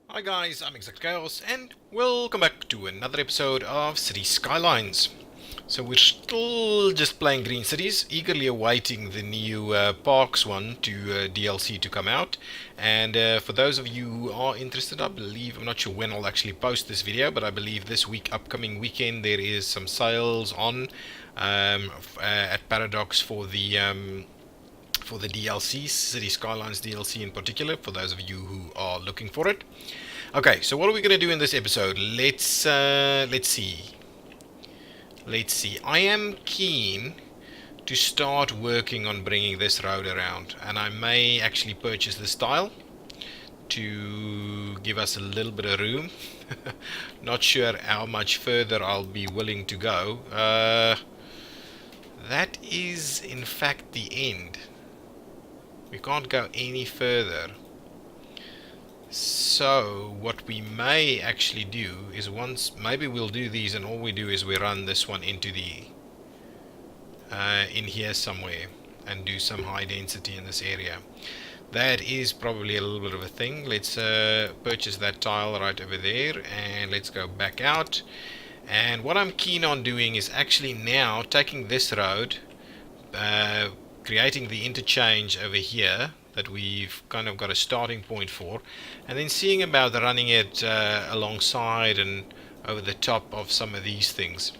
Hi guys, I'm ExactChaos and welcome back to another episode of Cities Skylines. So we're still just playing Green Cities, eagerly awaiting the new Parks one to DLC to come out. And for those of you who are interested, I believe, I'm not sure when I'll actually post this video, but I believe this upcoming weekend, there is some sales on at Paradox for the DLC, City Skylines DLC in particular, for those of you who are looking for it. Okay, so what are we going to do in this episode? Let's see. I am keen to start working on bringing this road around, and I may actually purchase this tile to give us a little bit of room. Not sure how much further I'll be willing to go. That is in fact the end. We can't go any further. So what we may actually do is maybe we'll do these, and all we do is we run this one into the in here somewhere and do some high density in this area. That is probably a little bit of a thing. Let's purchase that tile right over there, and let's go back out. And what I'm keen on doing is actually now taking this road, creating the interchange over here that we've kind of got a starting point for, and then seeing about running it alongside and over the top of some of these things.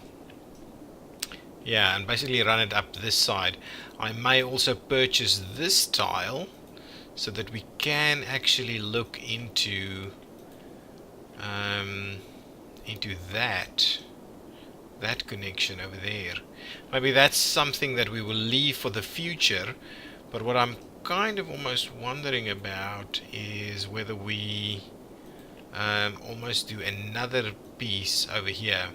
Yeah, and basically run it up this side. I may also purchase this tile so that we can actually look into that connection over there. Maybe that's something that we will leave for the future, but what I'm kind of almost wondering about is whether we almost do another piece over here.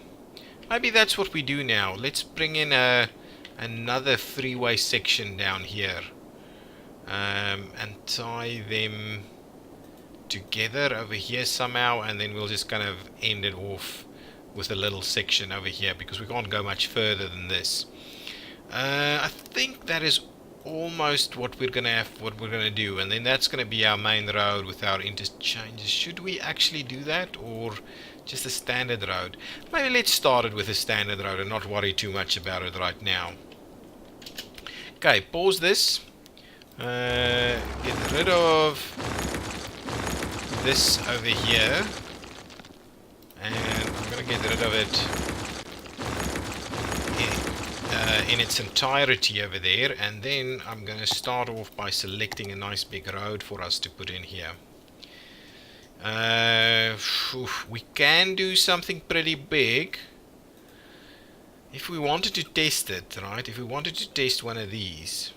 Maybe that's what we do now. Let's bring in another freeway section down here, and tie them together over here somehow, and then we'll just kind of end it off with a little section over here, because we can't go much further than this. I think that is almost what we're gonna do, and then that's gonna be our main road with our interchanges. Should we actually do that, or just a standard road? Maybe let's start it with a standard road and not worry too much about it right now. Okay, pause this. Get rid of this over here, and I'm gonna get rid of it in its entirety over there, and then I'm going to start off by selecting a nice big road for us to put in here. We can do something pretty big if we wanted to test it, right? If we wanted to test one of these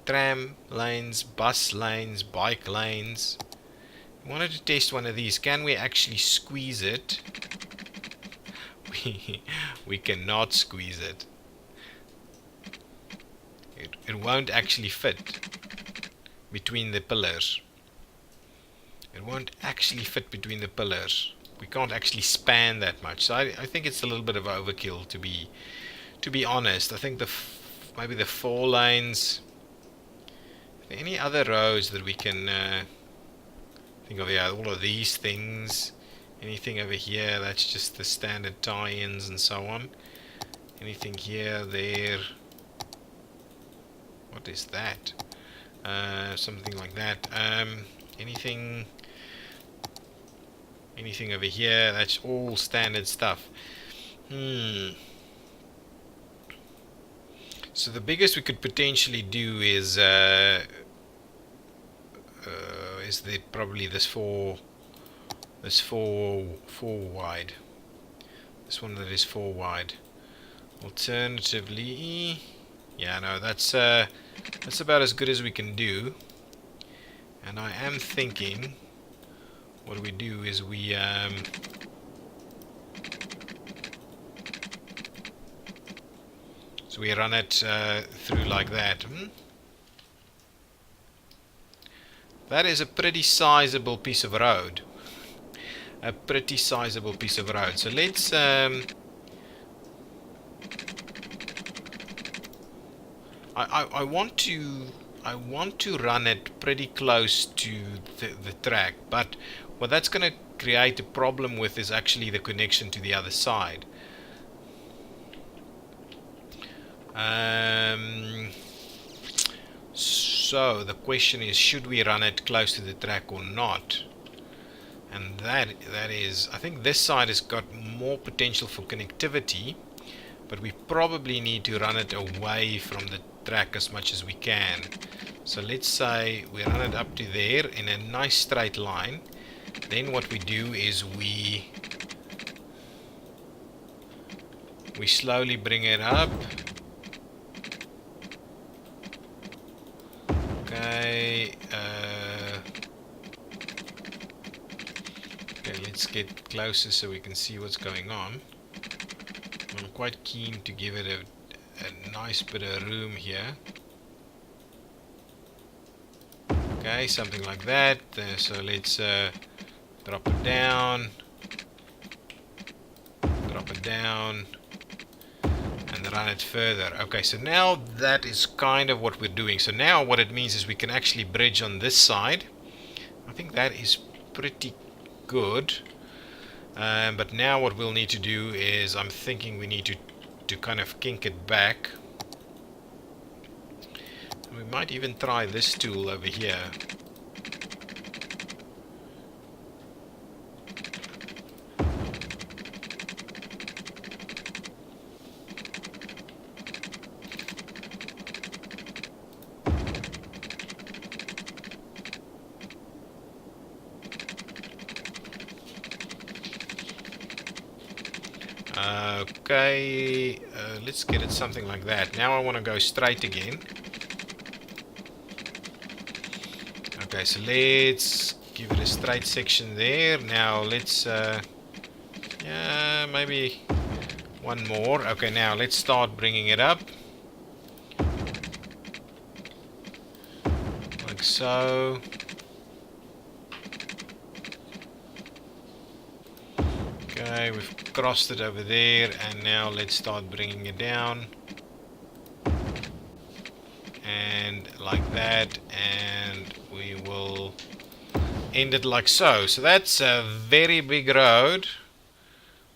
tram lanes, bus lanes, bike lanes, we wanted to test one of these, can we actually squeeze it? We cannot squeeze it. It won't actually fit between the pillars. It won't actually fit between the pillars. We can't actually span that much. So I think it's a little bit of overkill, to be honest. I think maybe the 4 lanes. Are there any other roads that we can think of? Yeah, all of these things. Anything over here, that's just the standard tie-ins and so on. Anything here, there. What is that? Something like that. Anything over here, that's all standard stuff. So the biggest we could potentially do is probably this 4 wide. This one that is 4 wide. Alternatively, yeah, no, that's about as good as we can do. And I am thinking what we do is we run it through like that. That is a pretty sizable piece of road. A pretty sizable piece of road. So let's I want to I want to run it pretty close to the track, but what that's going to create a problem with is actually the connection to the other side. So the question is, should we run it close to the track or not? And that is, I think this side has got more potential for connectivity, but we probably need to run it away from the track as much as we can. So let's say we run it up to there in a nice straight line. Then what we do is we slowly bring it up. Okay, okay, let's get closer so we can see what's going on. I'm quite keen to give it a nice bit of room here. Okay, something like that. So let's drop it down, and run it further. Okay, so now that is kind of what we're doing. So now what it means is we can actually bridge on this side. I think that is pretty good. But now what we'll need to do is, I'm thinking we need to kind of kink it back. We might even try this tool over here. Okay, let's get it something like that. Now I want to go straight again. Okay, so let's give it a straight section there. Now let's, yeah, maybe one more. Okay, now let's start bringing it up. Like so. Okay, we've crossed it over there, and now let's start bringing it down. And like that, and we will end it like so. So that's a very big road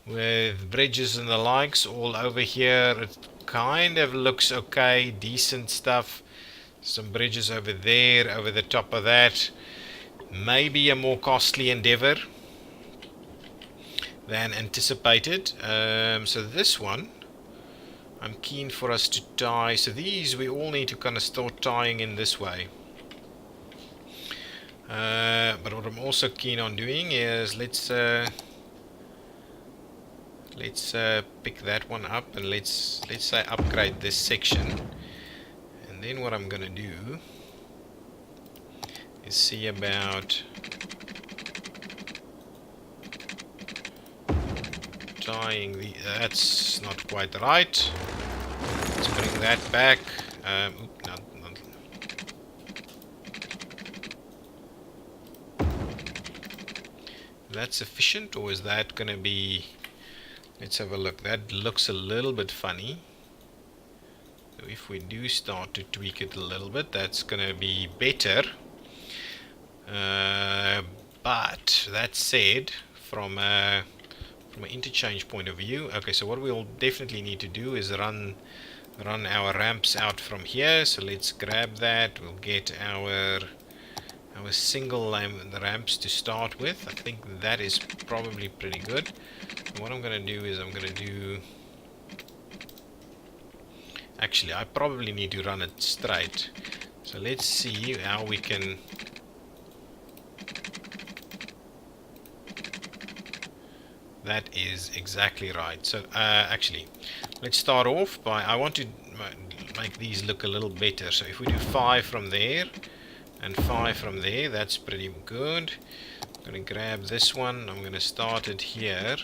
with bridges and the likes all over here. It kind of looks okay, decent stuff. Some bridges over there, over the top of that. Maybe a more costly endeavor than anticipated. So this one, I'm keen for us to tie. So these we all need to kind of start tying in this way. But what I'm also keen on doing is let's pick that one up, and let's say upgrade this section. And then what I'm gonna do is see about tying the, that's not quite right. Let's bring that back. That's sufficient, or is that gonna be, let's have a look. That looks a little bit funny. So if we do start to tweak it a little bit, that's gonna be better. But that said, from an interchange point of view, okay, so what we'll definitely need to do is run our ramps out from here. So let's grab that. We'll get our single ramps to start with. I think that is probably pretty good. And what I'm going to do is actually, I probably need to run it straight. So let's see how we can. That is exactly right. So actually, let's start off by, I want to make these look a little better. So if we do 5 from there and 5 from there, that's pretty good. I'm going to grab this one. I'm going to start it here.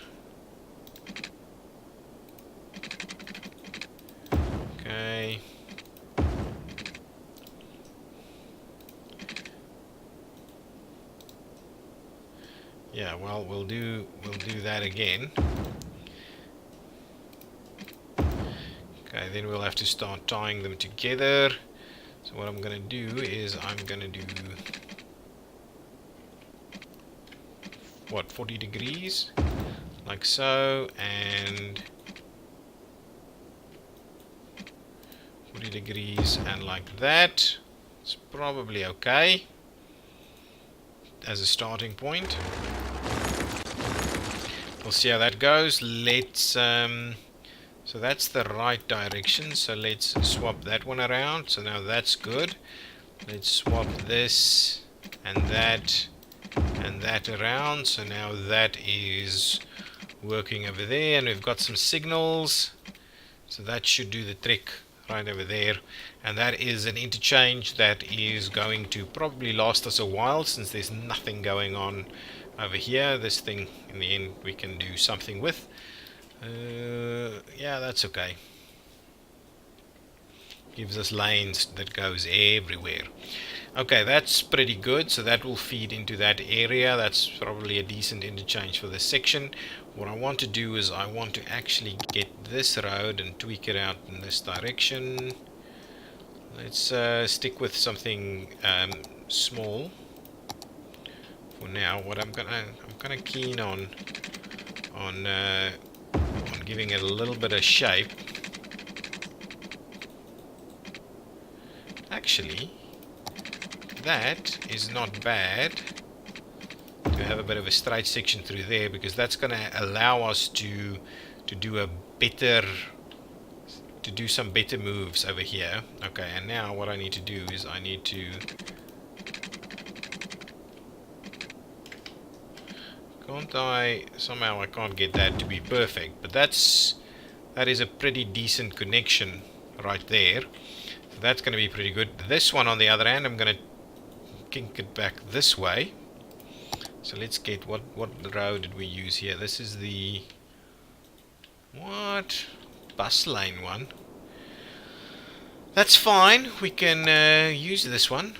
Okay. Yeah, well, we'll do that again. Okay, then we'll have to start tying them together. So what I'm going to do is I'm going to do, what, 40 degrees? Like so, and 40 degrees, and like that. It's probably okay as a starting point. We'll see how that goes. Let's so that's the right direction, so let's swap that one around. So now that's good. Let's swap this and that around. So now that is working over there, and we've got some signals, so that should do the trick right over there. And that is an interchange that is going to probably last us a while, since there's nothing going on over here. This thing in the end we can do something with. Yeah, that's okay. Gives us lanes that goes everywhere. Okay, that's pretty good. So that will feed into that area. That's probably a decent interchange for this section. What I want to do is I want to actually get this road and tweak it out in this direction. Let's stick with something small for now. What I'm kind of keen on giving it a little bit of shape. Actually, that is not bad to have a bit of a straight section through there, because that's going to allow us to do some better moves over here. Okay, and now what I need to do is I need to somehow I can't get that to be perfect, but that is a pretty decent connection right there. So that's going to be pretty good. This one on the other hand, I'm going to kink it back this way. So let's get what road did we use here? This is the bus lane one. That's fine. We can use this one.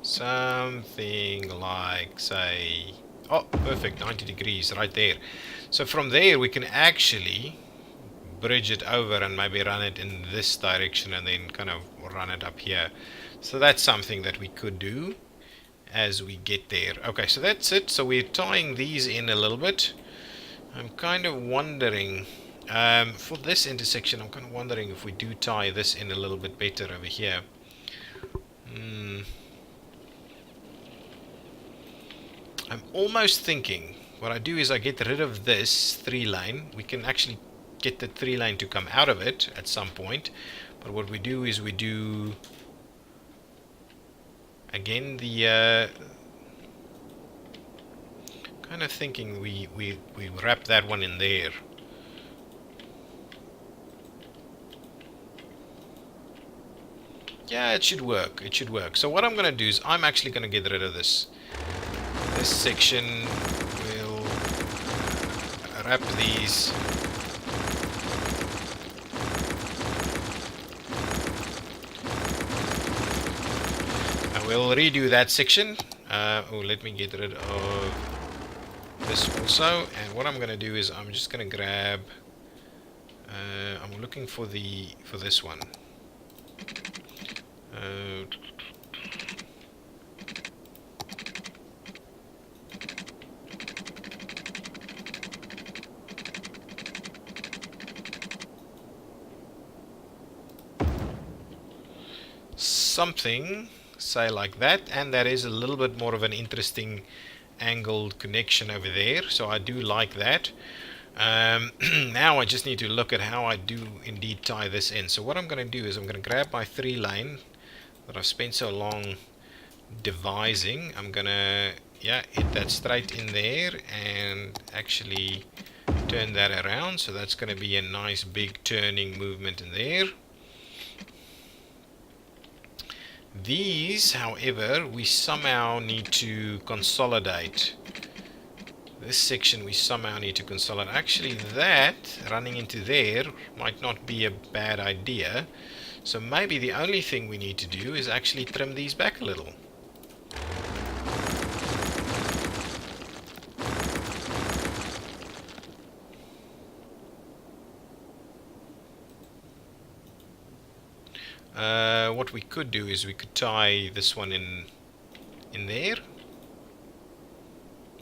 Something like, say, oh, perfect, 90 degrees right there. So from there we can actually bridge it over and maybe run it in this direction and then kind of run it up here. So that's something that we could do as we get there. Okay, so that's it. So we're tying these in a little bit. I'm kind of wondering, for this intersection, I'm kind of wondering if we do tie this in a little bit better over here. I'm almost thinking what I do is I get rid of this 3-lane. We can actually get the 3-lane to come out of it at some point, but what we do is we do again the kind of thinking we wrap that one in there. Yeah, it should work. It should work. So what I'm going to do is I'm actually going to get rid of this section. We'll wrap these. I will redo that section. Oh, let me get rid of this also. And what I'm going to do is I'm just going to grab. I'm looking for this one. Something, say like that, and that is a little bit more of an interesting angled connection over there, so I do like that. Now I just need to look at how I do indeed tie this in. So what I'm going to do is I'm going to grab my 3-lane that I've spent so long devising. I'm going to hit that straight in there and actually turn that around, so that's going to be a nice big turning movement in there. These, however, we somehow need to consolidate. This section we somehow need to consolidate. Actually, that running into there might not be a bad idea. So maybe the only thing we need to do is actually trim these back a little. What we could do is we could tie this one in there.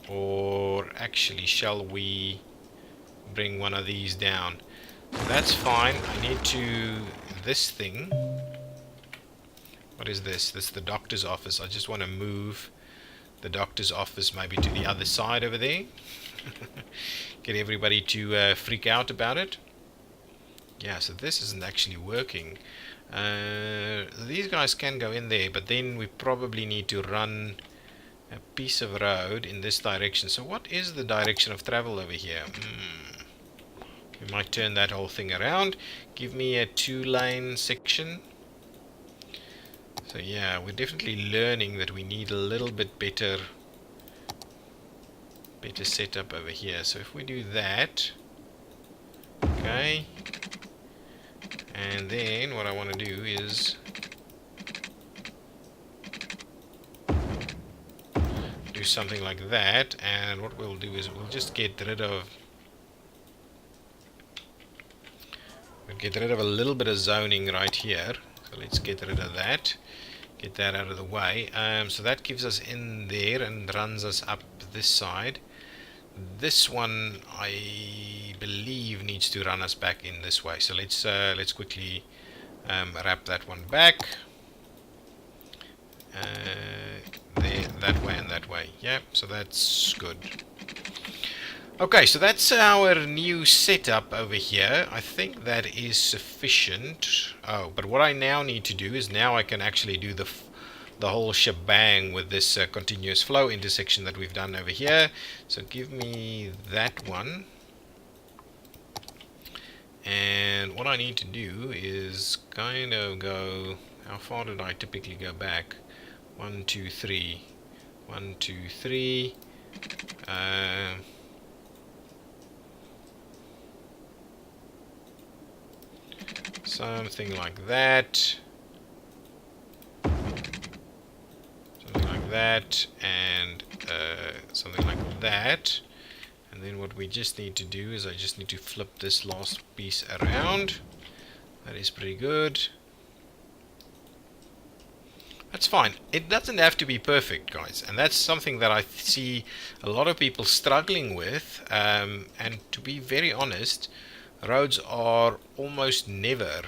Or actually, shall we bring one of these down? That's fine. I need to... this thing... what is this? This is the doctor's office. I just want to move the doctor's office maybe to the other side over there. Get everybody to freak out about it. Yeah, so this isn't actually working. These guys can go in there, but then we probably need to run a piece of road in this direction. So what is the direction of travel over here? We might turn that whole thing around. Give me a 2-lane section. So yeah, we're definitely learning that we need a little bit better setup over here. So if we do that, okay, and then what I want to do is do something like that, and what we'll do is we'll just get rid of a little bit of zoning right here. So let's get rid of that, get that out of the way. So that gives us in there and runs us up this side. This one I believe needs to run us back in this way. So let's quickly wrap that one back. There, that way and that way. Yeah, so that's good. Okay, so that's our new setup over here. I think that is sufficient. Oh, but what I now need to do is now I can actually do the whole shebang with this continuous flow intersection that we've done over here. So give me that one. And what I need to do is kind of go... how far did I typically go back? 1, 2, 3. 1, 2, 3. Something like that. Something like that. And something like that. And then what we just need to do is I just need to flip this last piece around. That is pretty good. That's fine. It doesn't have to be perfect, guys. And that's something that I see a lot of people struggling with. And to be very honest, roads are almost never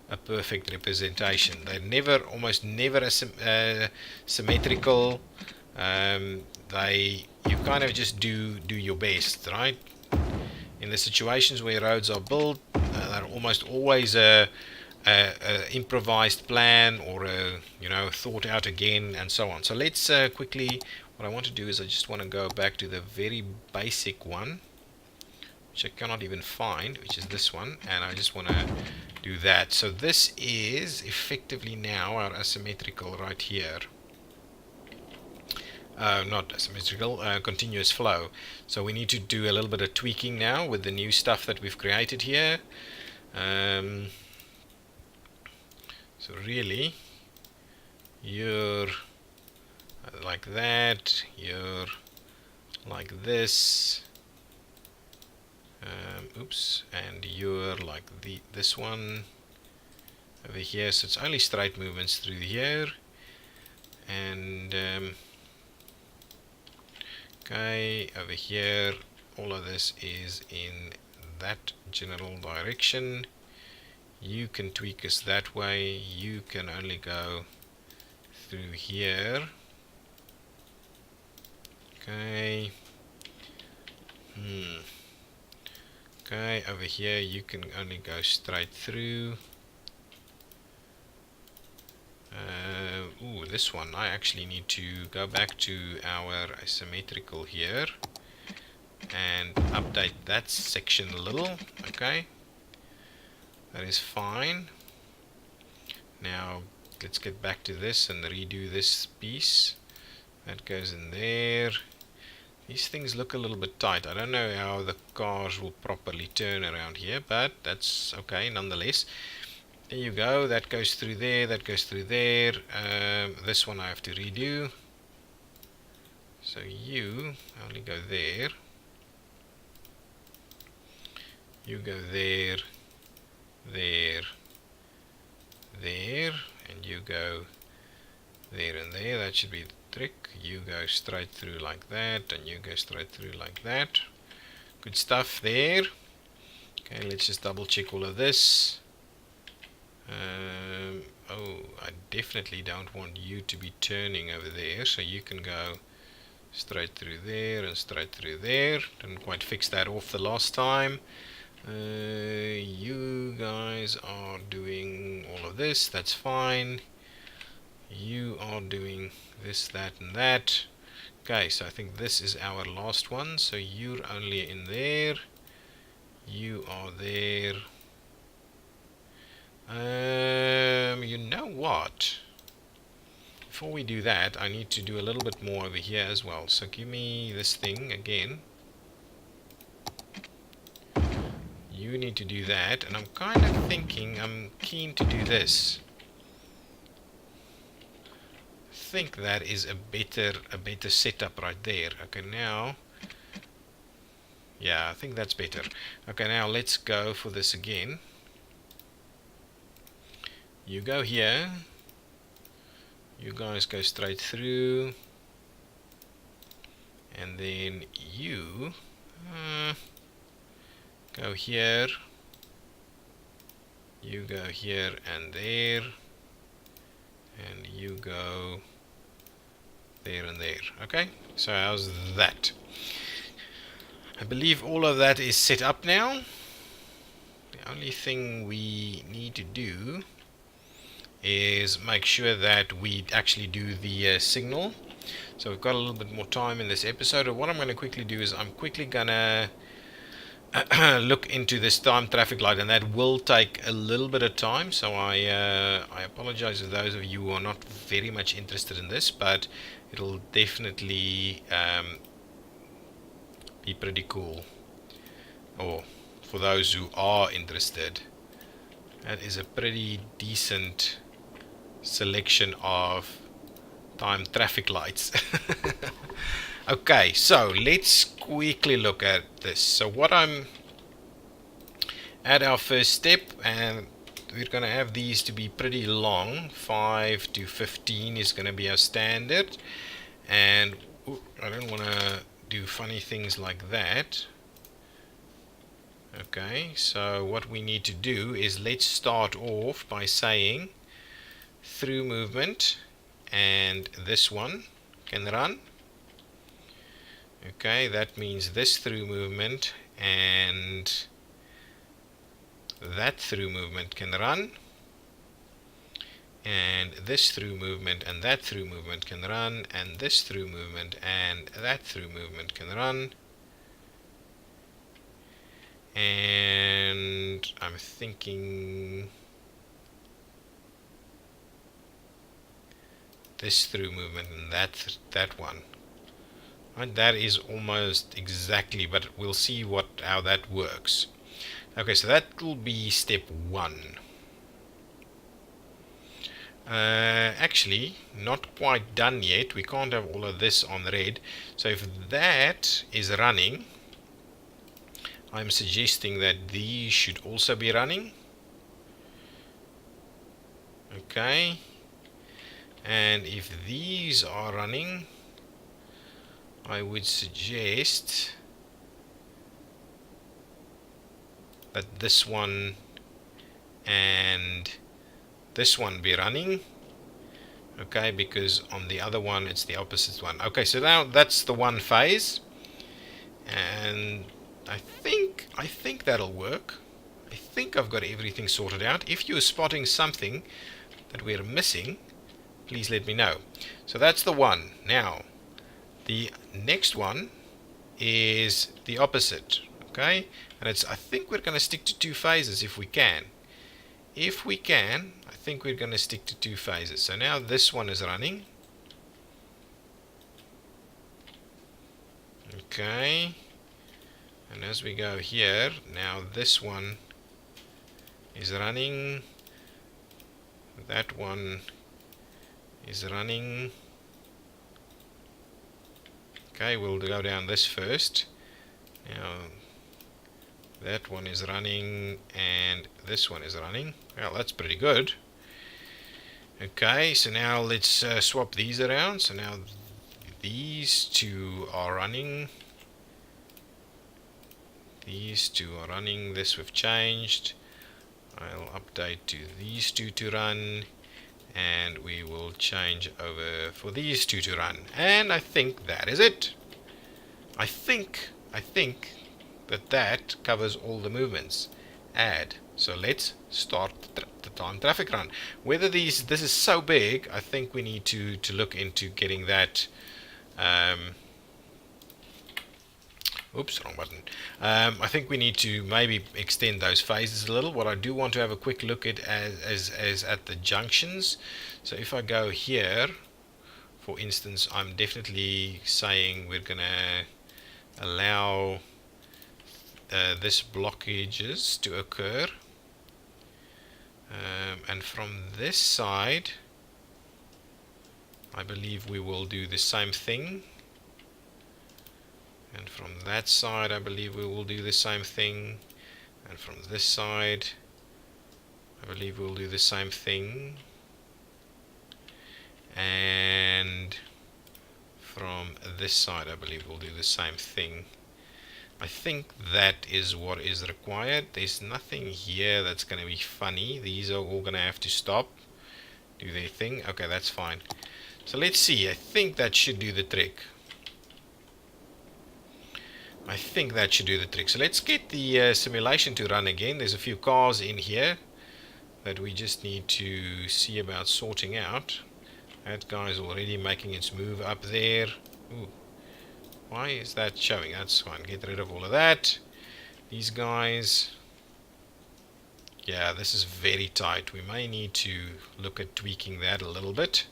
a perfect representation. They're never, almost never symmetrical. You kind of just do your best, right? In the situations where roads are built, they're almost always a improvised plan or a thought out again and so on. So let's quickly, what I want to do is I just want to go back to the very basic one, which I cannot even find, which is this one, and I just want to do that. So this is effectively now our asymmetrical right here. Not asymmetrical, continuous flow. So we need to do a little bit of tweaking now with the new stuff that we've created here. So really, you're like that, you're like this, oops, and you're like this one over here. So it's only straight movements through here, and okay, over here all of this is in that general direction. You can tweak us that way. You can only go through here. Okay. Okay, over here you can only go straight through. Ooh, this one I actually need to go back to our asymmetrical here and update that section a little. Okay. That is fine. Now let's get back to this and redo this piece. That goes in there. These things look a little bit tight. I don't know how the cars will properly turn around here, but that's okay nonetheless. There you go, that goes through there, that goes through there. This one I have to redo. So you only go there. You go there, there, there, and you go there and there. That should be the trick. You go straight through like that, and you go straight through like that. Good stuff there. Okay, let's just double check all of this. Oh, I definitely don't want you to be turning over there, so you can go straight through there and straight through there. Didn't quite fix that off the last time. You guys are doing all of this, that's fine. You are doing this, that, and that. Okay, so I think this is our last one, so you're only in there. You are there. You know what? Before we do that, I need to do a little bit more over here as well. So give me this thing again. You need to do that, and I'm kind of thinking I'm keen to do this. I think that is a better setup right there. Okay, now, yeah, I think that's better. Okay, now let's go for this again. You go here. You guys go straight through, and then you go here. You go here and there, and you go there and there. Okay, so how's that? I believe all of that is set up now. The only thing we need to do is make sure that we actually do the signal. So we've got a little bit more time in this episode. And what I'm going to quickly do is I'm quickly going to look into this time traffic light, and that will take a little bit of time. So I apologize to those of you who are not very much interested in this, but it'll definitely be pretty cool. Or for those who are interested, that is a pretty decent selection of time traffic lights. Okay, so let's quickly look at this. So what I'm at our first step, and we're going to have these to be pretty long. 5 to 15 is going to be our standard, and I don't want to do funny things like that. Okay, so what we need to do is let's start off by saying through movement, and this one can run. Okay, that means this through movement and that through movement can run, and this through movement and that through movement can run, and this through movement and that through movement can run. And I'm thinking this through movement and that one. And that is almost exactly, but we'll see how that works. Okay, so that will be step 1. Actually, not quite done yet. We can't have all of this on red. So if that is running, I'm suggesting that these should also be running. Okay. And if these are running, I would suggest that this one and this one be running. Okay, because on the other one it's the opposite one. Okay, so now that's the one phase, and I think that'll work. I think I've got everything sorted out. If you're spotting something that we're missing, please let me know. So that's the one. Now the next one is the opposite. Okay, and I think we're going to stick to 2 phases if we can. If we can, I think we're going to stick to 2 phases. So now this one is running. Okay, and as we go here, now this one is running. That one is running. Okay, we'll go down this first. Now that one is running and this one is running. Well, that's pretty good. Okay, so now let's swap these around. So now these two are running. These two are running. This we've changed. I'll update to these two to run, and we will change over for these two to run. And I think that is it. I think that covers all the movements. Add. So let's start the time traffic run. Whether this is so big, I think we need to look into getting that. Oops, wrong button. I think we need to maybe extend those phases a little. What I do want to have a quick look at as at the junctions. So if I go here, for instance, I'm definitely saying we're gonna allow this blockages to occur, and from this side I believe we will do the same thing, and from that side I believe we will do the same thing, and from this side I believe we'll do the same thing, and from this side I believe we'll do the same thing. I think that is what is required. There's nothing here that's going to be funny. These are all going to have to stop, do their thing. Okay, that's fine. So let's see. I think that should do the trick. I think that should do the trick. So let's get the simulation to run again. There's a few cars in here that we just need to see about sorting out. That guy's already making its move up there. Ooh. Why is that showing? That's fine. Get rid of all of that. These guys. Yeah, this is very tight. We may need to look at tweaking that a little bit.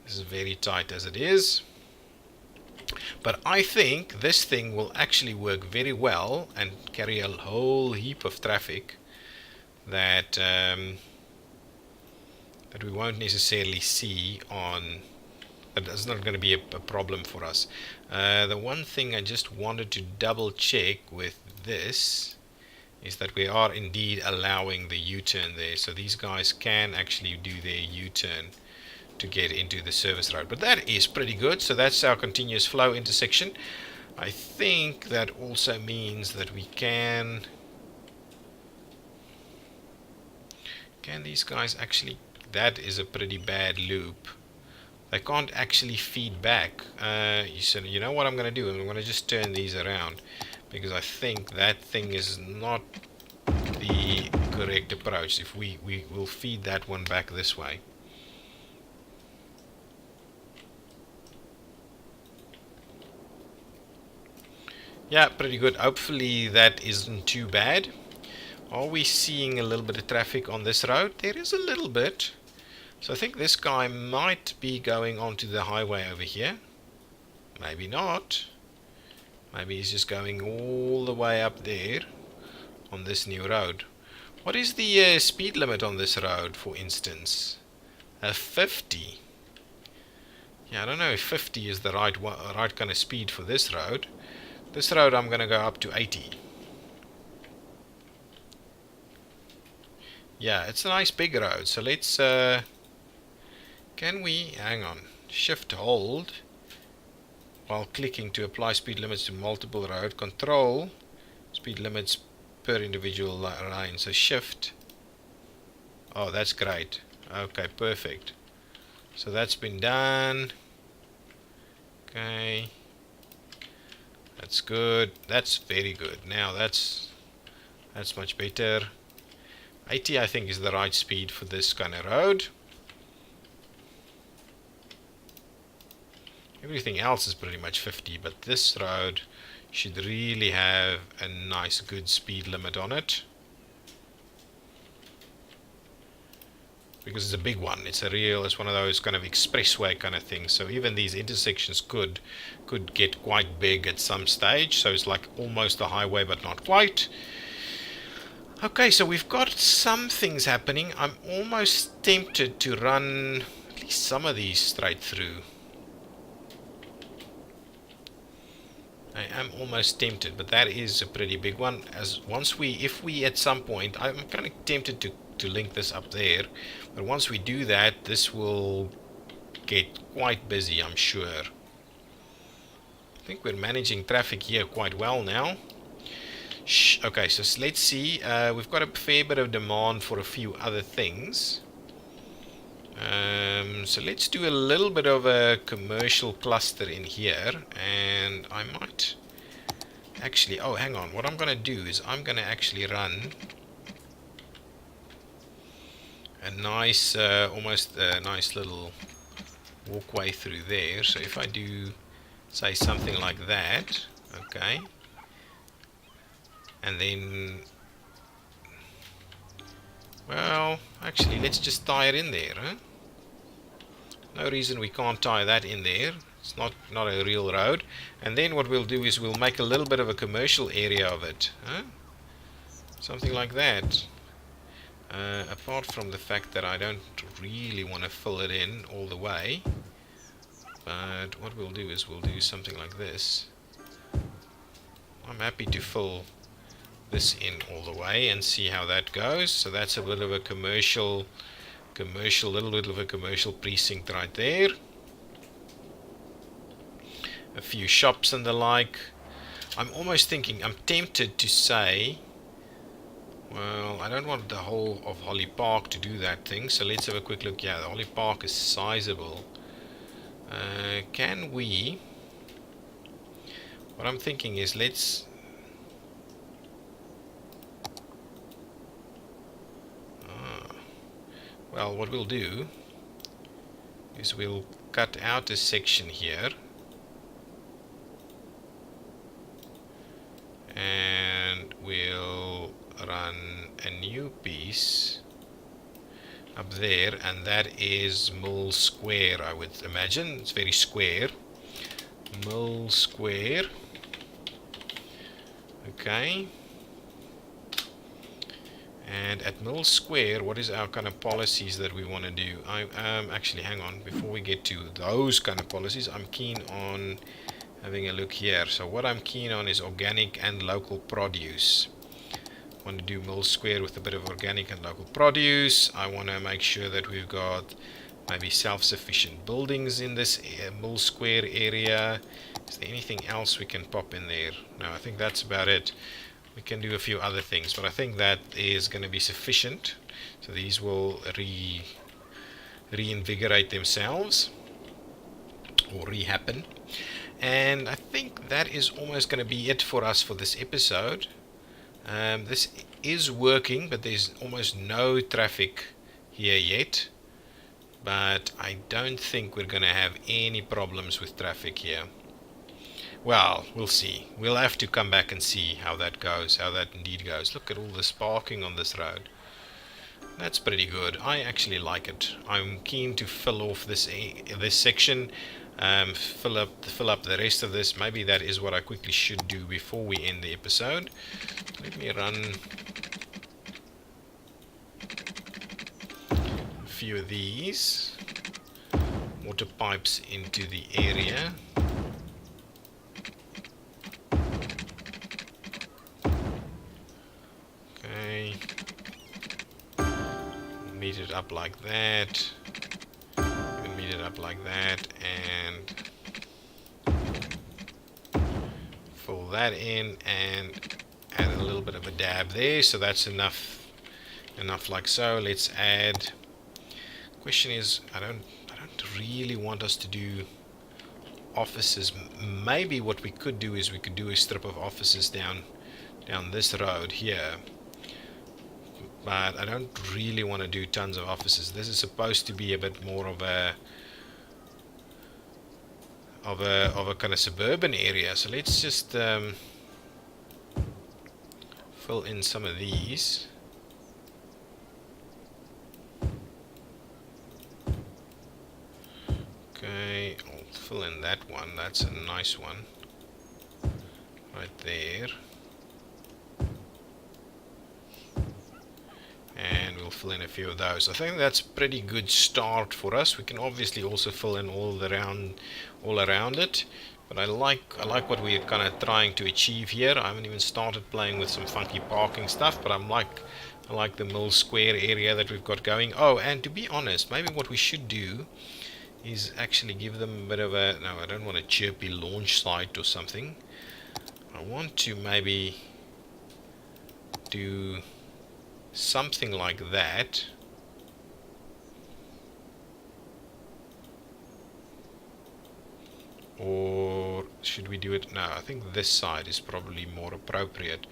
This is very tight as it is. But I think this thing will actually work very well and carry a whole heap of traffic that that we won't necessarily see on. That's not going to be a problem for us. The one thing I just wanted to double check with this is that we are indeed allowing the U-turn there. So these guys can actually do their U-turn to get into the service road. But that is pretty good. So that's our continuous flow intersection. I think that also means that we can these guys actually, that is a pretty bad loop. They can't actually feed back. You know what I'm going to do? I'm going to just turn these around, because I think that thing is not the correct approach. If we will feed that one back this way. Yeah, pretty good. Hopefully that isn't too bad. Are we seeing a little bit of traffic on this road? There is a little bit. So I think this guy might be going onto the highway over here. Maybe not. Maybe he's just going all the way up there on this new road. What is the speed limit on this road, for instance? 50. Yeah, I don't know if 50 is the right kind of speed for this road. This road I'm going to go up to 80. Yeah, it's a nice big road. So let's... can we... Hang on. Shift hold while clicking to apply speed limits to multiple road. Control speed limits per individual line. So shift. Oh, that's great. Okay, perfect. So that's been done. Okay. That's good. That's very good. Now that's much better. 80 I think is the right speed for this kind of road. Everything else is pretty much 50, but this road should really have a nice good speed limit on it, because it's a big one. It's one of those kind of expressway kind of things. So even these intersections could get quite big at some stage. So it's like almost a highway, but not quite. Okay, so we've got some things happening. I'm almost tempted to run at least some of these straight through. I am almost tempted, but that is a pretty big one. If we at some point, I'm kind of tempted to link this up there, but once we do that, this will get quite busy, I'm sure. I think we're managing traffic here quite well now. Okay, so let's see. We've got a fair bit of demand for a few other things. So let's do a little bit of a commercial cluster in here, and I might actually, oh hang on, what I'm gonna do is I'm gonna actually run a nice almost a nice little walkway through there. So if I do say something like that, okay, and then, well, actually let's just tie it in there, huh? No reason we can't tie that in there. It's not a real road. And then what we'll do is we'll make a little bit of a commercial area of it, huh? Something like that. Apart from the fact that I don't really want to fill it in all the way, but what we'll do is we'll do something like this. I'm happy to fill this in all the way and see how that goes. So that's a bit of a commercial, little bit of a commercial precinct right there. A few shops and the like. I'm almost thinking, I'm tempted to say, well, I don't want the whole of Holly Park to do that thing, so let's have a quick look. Yeah, the Holly Park is sizable. Can we, what I'm thinking is let's, well, what we'll do is we'll cut out a section here, and we'll run a new piece up there, and that is Mill Square, I would imagine. It's very square. Mill Square. Okay. And at Mill Square, what is our kind of policies that we want to do? Actually, hang on, before we get to those kind of policies, I'm keen on having a look here. So what I'm keen on is organic and local produce. I want to do Mill Square with a bit of organic and local produce. I want to make sure that we've got maybe self-sufficient buildings in this Mill Square area. Is there anything else we can pop in there? No, I think that's about it. We can do a few other things, but I think that is going to be sufficient. So these will reinvigorate themselves, or rehappen. And I think that is almost going to be it for us for this episode. This is working, but there's almost no traffic here yet. But I don't think we're going to have any problems with traffic here. Well, we'll see. We'll have to come back and see how that goes, how that indeed goes. Look at all this parking on this road. That's pretty good. I actually like it. I'm keen to fill off this section, fill up the rest of this. Maybe that is what I quickly should do before we end the episode. Let me run a few of these water pipes into the area. Meet it up like that. You can meet it up like that and fill that in and add a little bit of a dab there. So that's enough like so. Let's add. Question is, I don't really want us to do offices. Maybe what we could do is we could do a strip of offices down this road here. But I don't really want to do tons of offices. This is supposed to be a bit more of a kind of suburban area. So let's just fill in some of these. Okay, I'll fill in that one. That's a nice one right there. fill in a few of those. I think that's a pretty good start for us. We can obviously also fill in all around it, but I like what we're kind of trying to achieve here. I haven't even started playing with some funky parking stuff, but I like the mill square area that we've got going. Oh, and to be honest, maybe what we should do is actually give them a bit of a... No, I don't want a chirpy launch site or something. I want to maybe do something like that. Or should we do it? No, I think this side is probably more appropriate.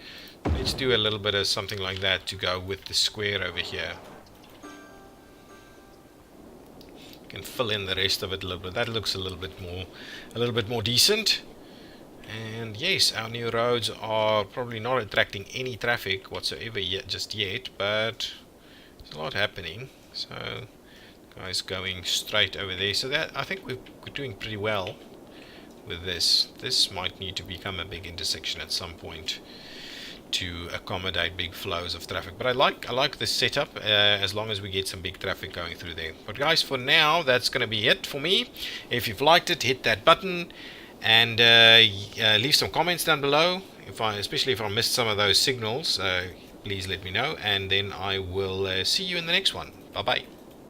Let's do a little bit of something like that to go with the square over here. Can fill in the rest of it a little bit. That looks a little bit more decent. And yes, our new roads are probably not attracting any traffic whatsoever just yet, but there's a lot happening. So guys going straight over there. So that, I think we're doing pretty well with this. This might need to become a big intersection at some point to accommodate big flows of traffic, but I like this setup as long as we get some big traffic going through there. But guys, for now that's going to be it for me. If you've liked it, hit that button and leave some comments down below. Especially if I missed some of those signals, please let me know, and then I will see you in the next one. Bye bye.